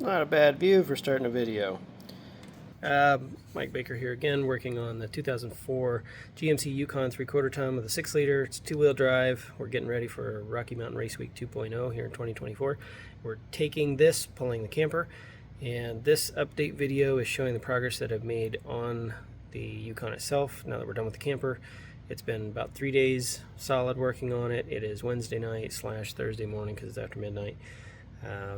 Not a bad view for starting a video. Mike Baker here again, working on the 2004 GMC Yukon 3/4 ton with a 6-liter. It's 2-wheel drive. We're getting ready for Rocky Mountain Race Week 2.0 here in 2024. We're taking this, pulling the camper, and this update video is showing the progress that I've made on the Yukon itself now that we're done with the camper. It's been about 3 days solid working on it. It is Wednesday night / Thursday morning because it's after midnight.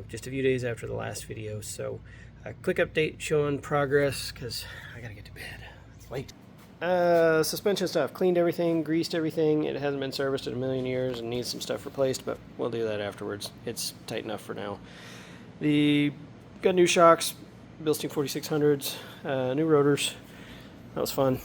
Just a few days after the last video, so a quick update showing progress because I gotta get to bed. It's late. Suspension stuff. Cleaned everything, greased everything. It hasn't been serviced in a million years and needs some stuff replaced, but we'll do that afterwards. It's tight enough for now. Got new shocks, Bilstein 4600s, new rotors. That was fun.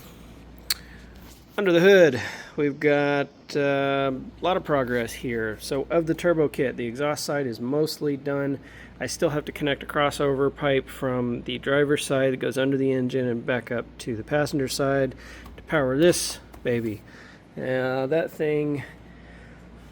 Under the hood, we've got a lot of progress here. So of the turbo kit, the exhaust side is mostly done. I still have to connect a crossover pipe from the driver's side that goes under the engine and back up to the passenger side to power this baby. That thing,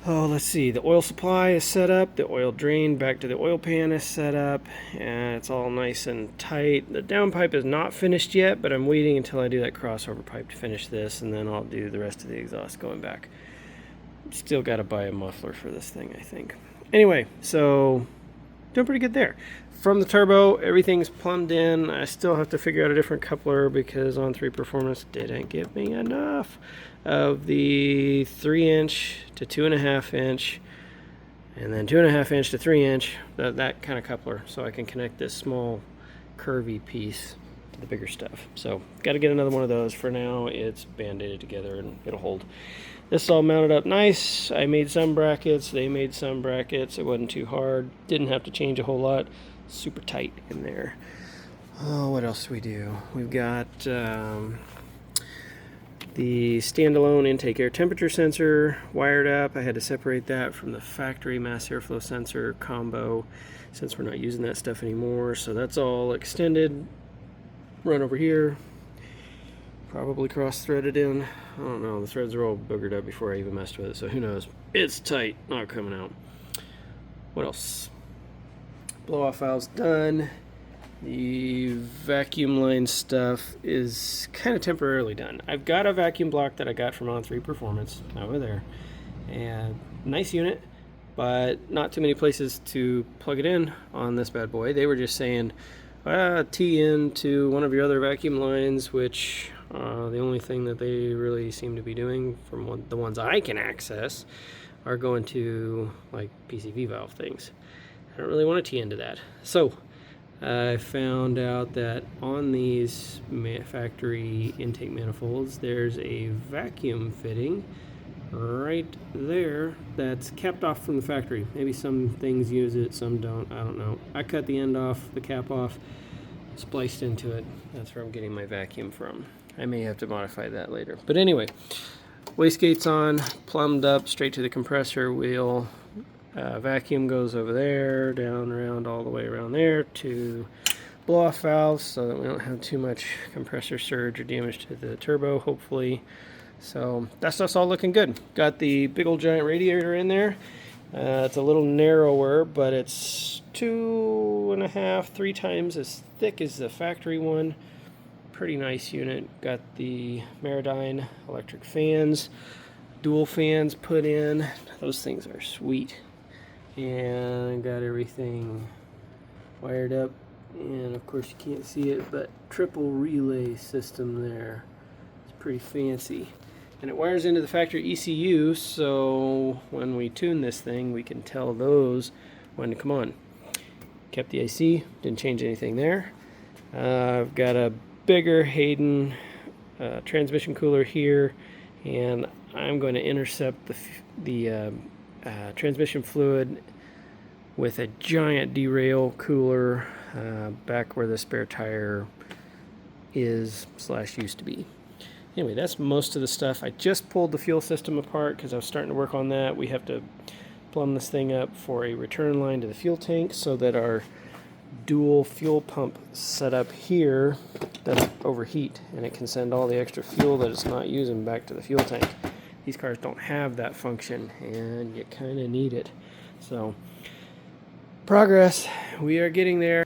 let's see, the oil supply is set up, the oil drain back to the oil pan is set up, and it's all nice and tight. The downpipe is not finished yet, but I'm waiting until I do that crossover pipe to finish this, and then I'll do the rest of the exhaust going back. Still got to buy a muffler for this thing, I think. Anyway, so doing pretty good there. From the turbo, everything's plumbed in. I still have to figure out a different coupler because On3 Performance didn't give me enough of the 3-inch to 2.5-inch, and then 2.5-inch to 3-inch, that kind of coupler, so I can connect this small curvy piece to the bigger stuff. So got to get another one of those. For now, it's band-aided together and it'll hold. This is all mounted up nice. I made some brackets, they made some brackets. It wasn't too hard, didn't have to change a whole lot. Super tight in there. Oh, what else do we do? We've got the standalone intake air temperature sensor wired up. I had to separate that from the factory mass airflow sensor combo since we're not using that stuff anymore. So that's all extended. Run over here. Probably cross-threaded in. I don't know. The threads are all boogered up before I even messed with it, so who knows. It's tight. Not coming out. What else? Blow-off valve's done. The vacuum line stuff is kind of temporarily done. I've got a vacuum block that I got from On3 Performance over there. And nice unit, but not too many places to plug it in on this bad boy. They were just saying, tee in to one of your other vacuum lines, which the only thing that they really seem to be doing from the ones I can access are going to like PCV valve things. I don't really want to tee into that. So I found out that on these factory intake manifolds, there's a vacuum fitting right there that's capped off from the factory. Maybe some things use it, some don't, I don't know. I cut the end off, the cap off, spliced into it. That's where I'm getting my vacuum from. I may have to modify that later. But anyway, wastegate's on, plumbed up straight to the compressor wheel. Vacuum goes over there, down, around, all the way around there to blow-off valves so that we don't have too much compressor surge or damage to the turbo, hopefully. So that stuff's all looking good. Got the big old giant radiator in there. It's a little narrower, but it's 2.5, 3 times as thick as the factory one. Pretty nice unit. Got the Meridyne electric fans, dual fans put in. Those things are sweet. And got everything wired up, and of course you can't see it, but triple relay system there. It's pretty fancy, and it wires into the factory ECU, so when we tune this thing we can tell those when to come on. Kept the AC, didn't change anything there. I've got a bigger Hayden transmission cooler here, and I'm going to intercept the transmission fluid with a giant derail cooler back where the spare tire is / used to be. Anyway, that's most of the stuff. I just pulled the fuel system apart because I was starting to work on that. We have to plumb this thing up for a return line to the fuel tank so that our dual fuel pump set up here doesn't overheat, and it can send all the extra fuel that it's not using back to the fuel tank. These cars don't have that function, and you kind of need it. So Progress. We are getting there.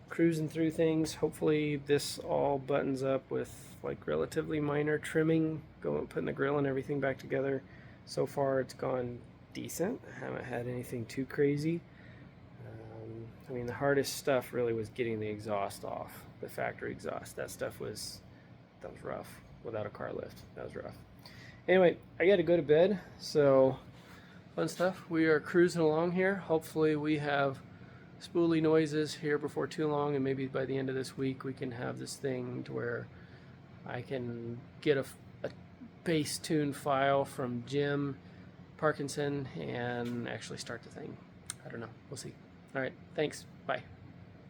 Cruising through things. Hopefully this all buttons up with like relatively minor trimming, putting the grill and everything back together. So far it's gone decent. I haven't had anything too crazy. I mean, the hardest stuff really was getting the exhaust off, the factory exhaust. That was rough without a car lift. That was rough. Anyway, I got to go to bed, so fun stuff. We are cruising along here. Hopefully we have spoolie noises here before too long, and maybe by the end of this week we can have this thing to where I can get a bass tune file from Jim Parkinson and actually start the thing. I don't know. We'll see. All right. Thanks. Bye.